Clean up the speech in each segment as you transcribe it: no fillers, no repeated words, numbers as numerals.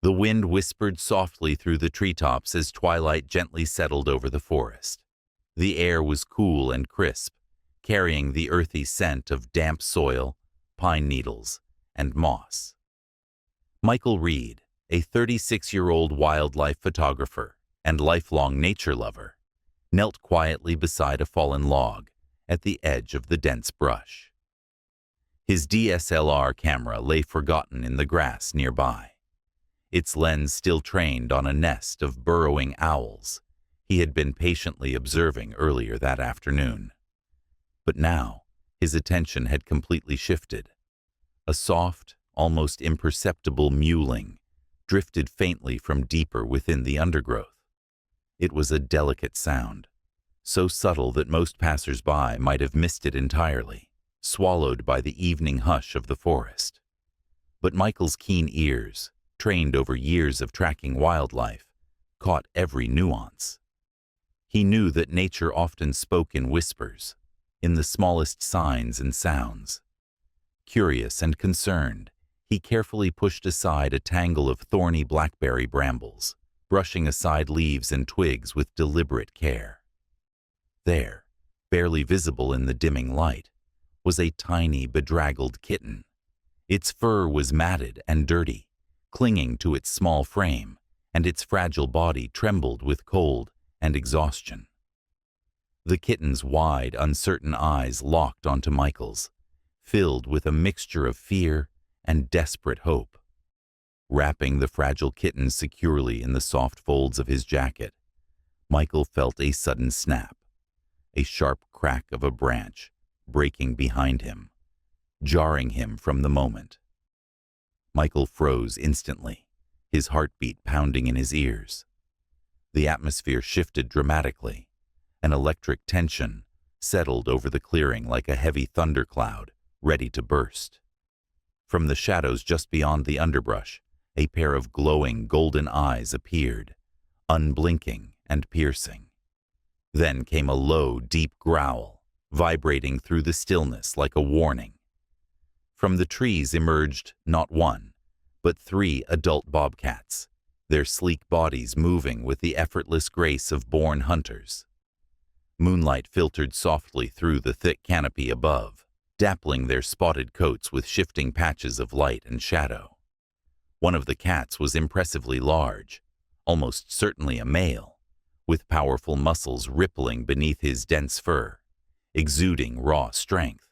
The wind whispered softly through the treetops as twilight gently settled over the forest. The air was cool and crisp, carrying the earthy scent of damp soil, pine needles, and moss. Michael Reed, a 36-year-old wildlife photographer and lifelong nature lover, knelt quietly beside a fallen log at the edge of the dense brush. His DSLR camera lay forgotten in the grass nearby, its lens still trained on a nest of burrowing owls he had been patiently observing earlier that afternoon. But now, his attention had completely shifted. A soft, almost imperceptible mewling drifted faintly from deeper within the undergrowth. It was a delicate sound, so subtle that most passers-by might have missed it entirely, swallowed by the evening hush of the forest. But Michael's keen ears, trained over years of tracking wildlife, caught every nuance. He knew that nature often spoke in whispers, in the smallest signs and sounds. Curious and concerned, he carefully pushed aside a tangle of thorny blackberry brambles, brushing aside leaves and twigs with deliberate care. There, barely visible in the dimming light, was a tiny, bedraggled kitten. Its fur was matted and dirty, clinging to its small frame, and its fragile body trembled with cold and exhaustion. The kitten's wide, uncertain eyes locked onto Michael's, filled with a mixture of fear and desperate hope. Wrapping the fragile kitten securely in the soft folds of his jacket, Michael felt a sudden snap, a sharp crack of a branch breaking behind him, jarring him from the moment. Michael froze instantly, his heartbeat pounding in his ears. The atmosphere shifted dramatically. An electric tension settled over the clearing like a heavy thundercloud, ready to burst. From the shadows just beyond the underbrush, a pair of glowing golden eyes appeared, unblinking and piercing. Then came a low, deep growl, vibrating through the stillness like a warning. From the trees emerged not one, but 3 adult bobcats, their sleek bodies moving with the effortless grace of born hunters. Moonlight filtered softly through the thick canopy above, dappling their spotted coats with shifting patches of light and shadow. One of the cats was impressively large, almost certainly a male, with powerful muscles rippling beneath his dense fur, exuding raw strength.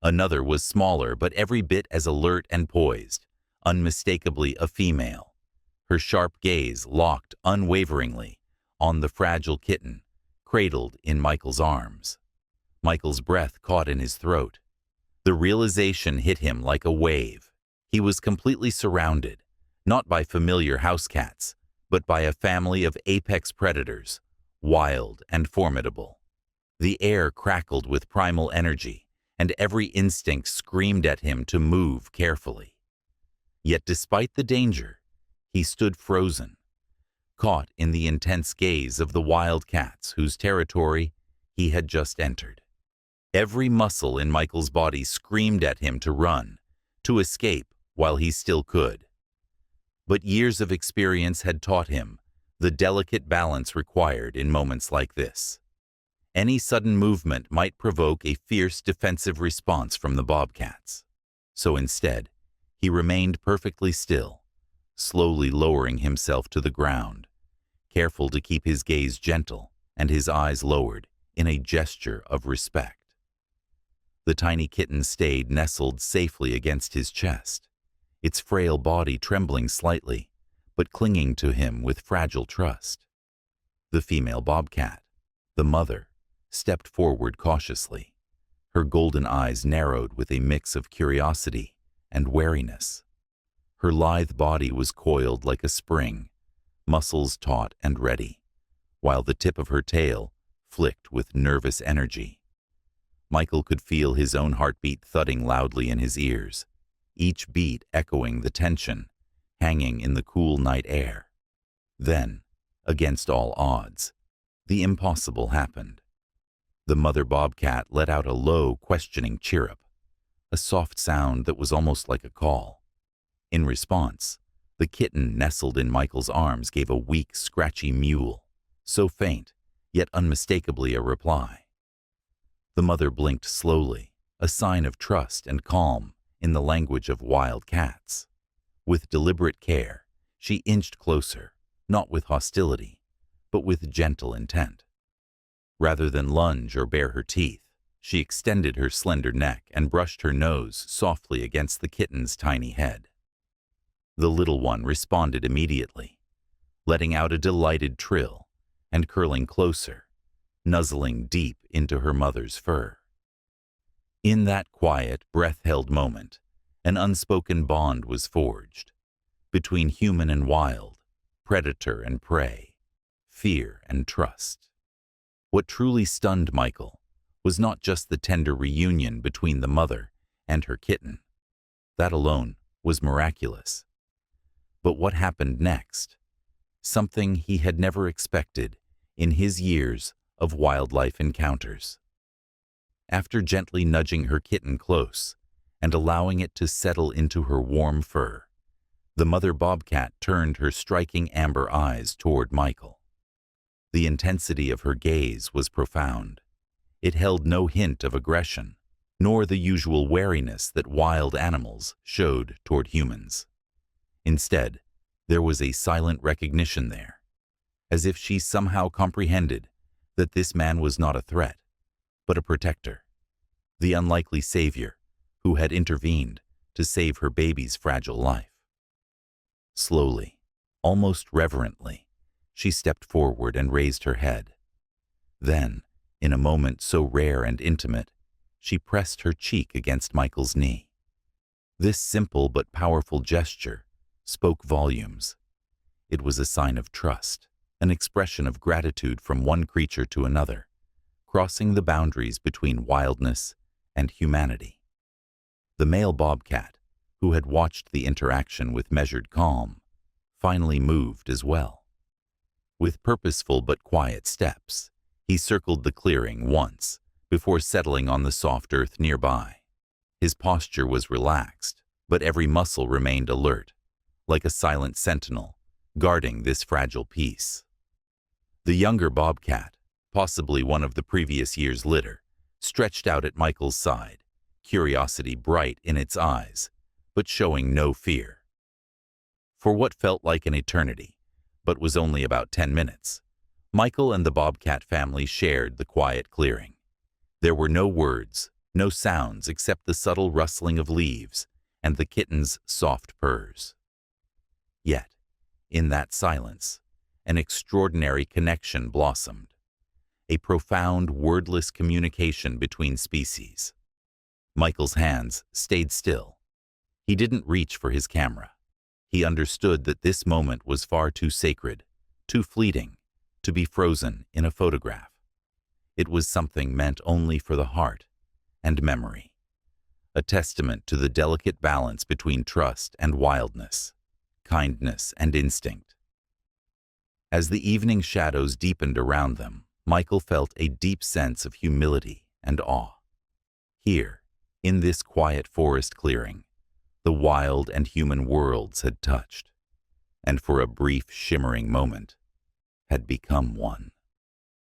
Another was smaller but every bit as alert and poised, unmistakably a female, her sharp gaze locked unwaveringly on the fragile kitten, cradled in Michael's arms. Michael's breath caught in his throat. The realization hit him like a wave. He was completely surrounded, not by familiar house cats, but by a family of apex predators, wild and formidable. The air crackled with primal energy, and every instinct screamed at him to move carefully. Yet despite the danger, he stood frozen, caught in the intense gaze of the wild cats whose territory he had just entered. Every muscle in Michael's body screamed at him to run, to escape while he still could. But years of experience had taught him the delicate balance required in moments like this. Any sudden movement might provoke a fierce defensive response from the bobcats. So instead, he remained perfectly still, slowly lowering himself to the ground, careful to keep his gaze gentle and his eyes lowered in a gesture of respect. The tiny kitten stayed nestled safely against his chest, its frail body trembling slightly, but clinging to him with fragile trust. The female bobcat, the mother, stepped forward cautiously, her golden eyes narrowed with a mix of curiosity and wariness. Her lithe body was coiled like a spring, muscles taut and ready, while the tip of her tail flicked with nervous energy. Michael could feel his own heartbeat thudding loudly in his ears, each beat echoing the tension hanging in the cool night air. Then, against all odds, the impossible happened. The mother bobcat let out a low, questioning chirrup, a soft sound that was almost like a call. In response, The kitten nestled in Michael's arms gave a weak, scratchy mewl, so faint, yet unmistakably a reply. The mother blinked slowly, a sign of trust and calm in the language of wild cats. With deliberate care, she inched closer, not with hostility, but with gentle intent. Rather than lunge or bare her teeth, she extended her slender neck and brushed her nose softly against the kitten's tiny head. The little one responded immediately, letting out a delighted trill and curling closer, nuzzling deep into her mother's fur. In that quiet, breath-held moment, an unspoken bond was forged between human and wild, predator and prey, fear and trust. What truly stunned Michael was not just the tender reunion between the mother and her kitten. That alone was miraculous. But what happened next? Something he had never expected in his years of wildlife encounters. After gently nudging her kitten close and allowing it to settle into her warm fur, the mother bobcat turned her striking amber eyes toward Michael. The intensity of her gaze was profound. It held no hint of aggression, nor the usual wariness that wild animals showed toward humans. Instead, there was a silent recognition there, as if she somehow comprehended that this man was not a threat, but a protector, the unlikely savior who had intervened to save her baby's fragile life. Slowly, almost reverently, she stepped forward and raised her head. Then, in a moment so rare and intimate, she pressed her cheek against Michael's knee. This simple but powerful gesture spoke volumes. It was a sign of trust, an expression of gratitude from one creature to another, crossing the boundaries between wildness and humanity. The male bobcat, who had watched the interaction with measured calm, finally moved as well. With purposeful but quiet steps, he circled the clearing once before settling on the soft earth nearby. His posture was relaxed, but every muscle remained alert, like a silent sentinel guarding this fragile piece. The younger bobcat, possibly one of the previous year's litter, stretched out at Michael's side, curiosity bright in its eyes, but showing no fear. For what felt like an eternity, but was only about 10 minutes, Michael and the bobcat family shared the quiet clearing. There were no words, no sounds except the subtle rustling of leaves and the kitten's soft purrs. Yet, in that silence, an extraordinary connection blossomed, a profound, wordless communication between species. Michael's hands stayed still. He didn't reach for his camera. He understood that this moment was far too sacred, too fleeting, to be frozen in a photograph. It was something meant only for the heart and memory, a testament to the delicate balance between trust and wildness, kindness and instinct. As the evening shadows deepened around them, Michael felt a deep sense of humility and awe. Here, in this quiet forest clearing, the wild and human worlds had touched, and for a brief, shimmering moment, had become one.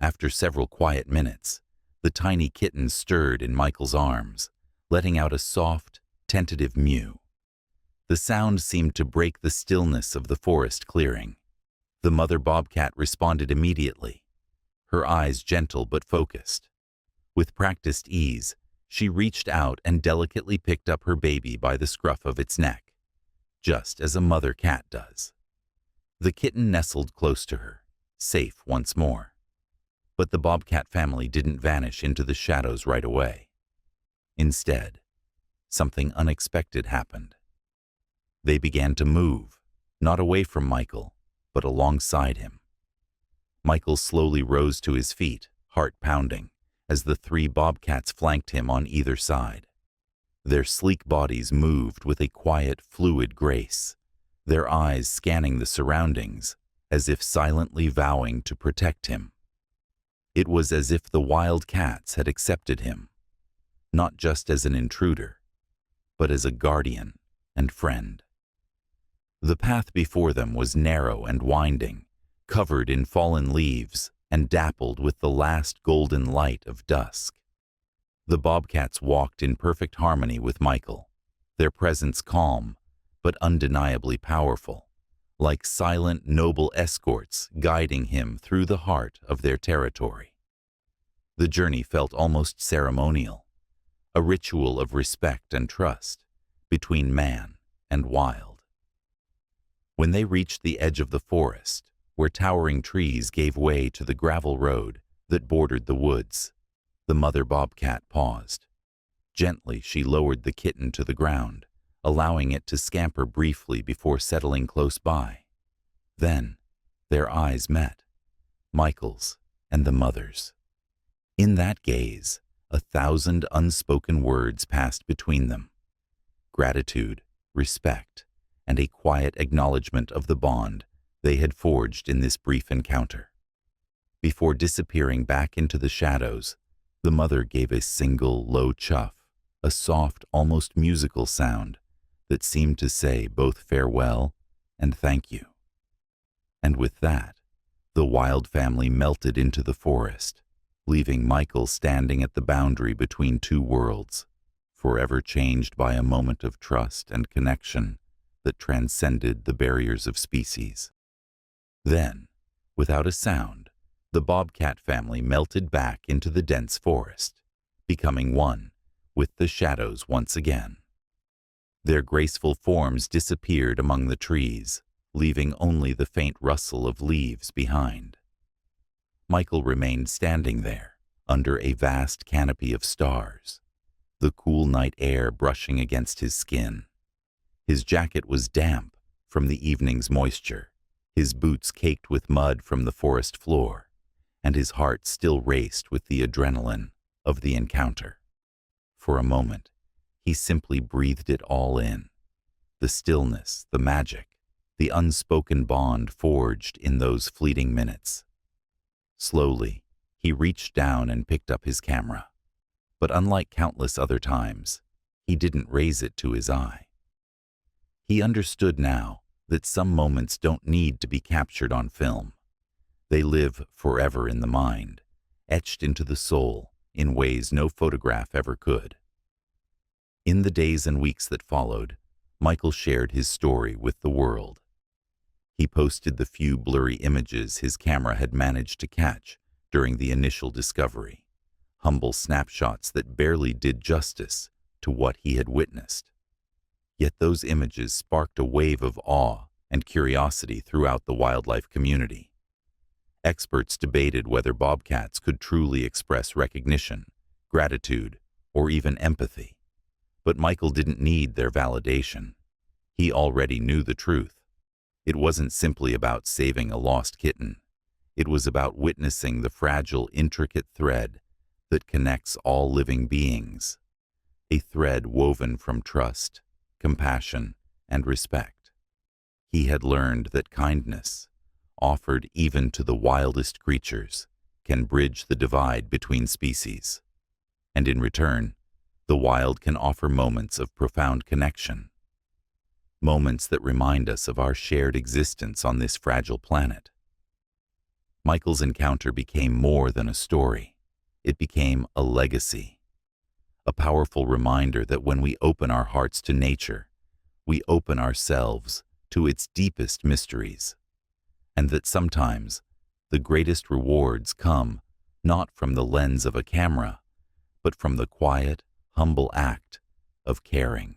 After several quiet minutes, the tiny kitten stirred in Michael's arms, letting out a soft, tentative mew. The sound seemed to break the stillness of the forest clearing. The mother bobcat responded immediately, her eyes gentle but focused. With practiced ease, she reached out and delicately picked up her baby by the scruff of its neck, just as a mother cat does. The kitten nestled close to her, safe once more. But the bobcat family didn't vanish into the shadows right away. Instead, something unexpected happened. They began to move, not away from Michael, but alongside him. Michael slowly rose to his feet, heart pounding, as the three bobcats flanked him on either side. Their sleek bodies moved with a quiet, fluid grace, their eyes scanning the surroundings as if silently vowing to protect him. It was as if the wild cats had accepted him, not just as an intruder, but as a guardian and friend. The path before them was narrow and winding, covered in fallen leaves and dappled with the last golden light of dusk. The Bobcats walked in perfect harmony with Michael, their presence calm but undeniably powerful, like silent, noble escorts guiding him through the heart of their territory. The journey felt almost ceremonial, a ritual of respect and trust between man and wild. When they reached the edge of the forest, where towering trees gave way to the gravel road that bordered the woods, the mother bobcat paused. Gently, she lowered the kitten to the ground, allowing it to scamper briefly before settling close by. Then, their eyes met, Michael's and the mother's. In that gaze, 1,000 unspoken words passed between them. Gratitude, respect, and a quiet acknowledgement of the bond they had forged in this brief encounter. Before disappearing back into the shadows, the mother gave a single low chuff, a soft, almost musical sound that seemed to say both farewell and thank you. And with that, the wild family melted into the forest, leaving Michael standing at the boundary between two worlds, forever changed by a moment of trust and connection that transcended the barriers of species. Then, without a sound, the bobcat family melted back into the dense forest, becoming one with the shadows once again. Their graceful forms disappeared among the trees, leaving only the faint rustle of leaves behind. Michael remained standing there, under a vast canopy of stars, the cool night air brushing against his skin. His jacket was damp from the evening's moisture, his boots caked with mud from the forest floor, and his heart still raced with the adrenaline of the encounter. For a moment, he simply breathed it all in, the stillness, the magic, the unspoken bond forged in those fleeting minutes. Slowly, he reached down and picked up his camera. But unlike countless other times, he didn't raise it to his eye. He understood now that some moments don't need to be captured on film. They live forever in the mind, etched into the soul in ways no photograph ever could. In the days and weeks that followed, Michael shared his story with the world. He posted the few blurry images his camera had managed to catch during the initial discovery, humble snapshots that barely did justice to what he had witnessed. Yet those images sparked a wave of awe and curiosity throughout the wildlife community. Experts debated whether bobcats could truly express recognition, gratitude, or even empathy. But Michael didn't need their validation. He already knew the truth. It wasn't simply about saving a lost kitten. It was about witnessing the fragile, intricate thread that connects all living beings, a thread woven from trust, compassion, and respect. He had learned that kindness, offered even to the wildest creatures, can bridge the divide between species. And in return, the wild can offer moments of profound connection, moments that remind us of our shared existence on this fragile planet. Michael's encounter became more than a story. It became a legacy, a powerful reminder that when we open our hearts to nature, we open ourselves to its deepest mysteries, and that sometimes the greatest rewards come not from the lens of a camera, but from the quiet, humble act of caring.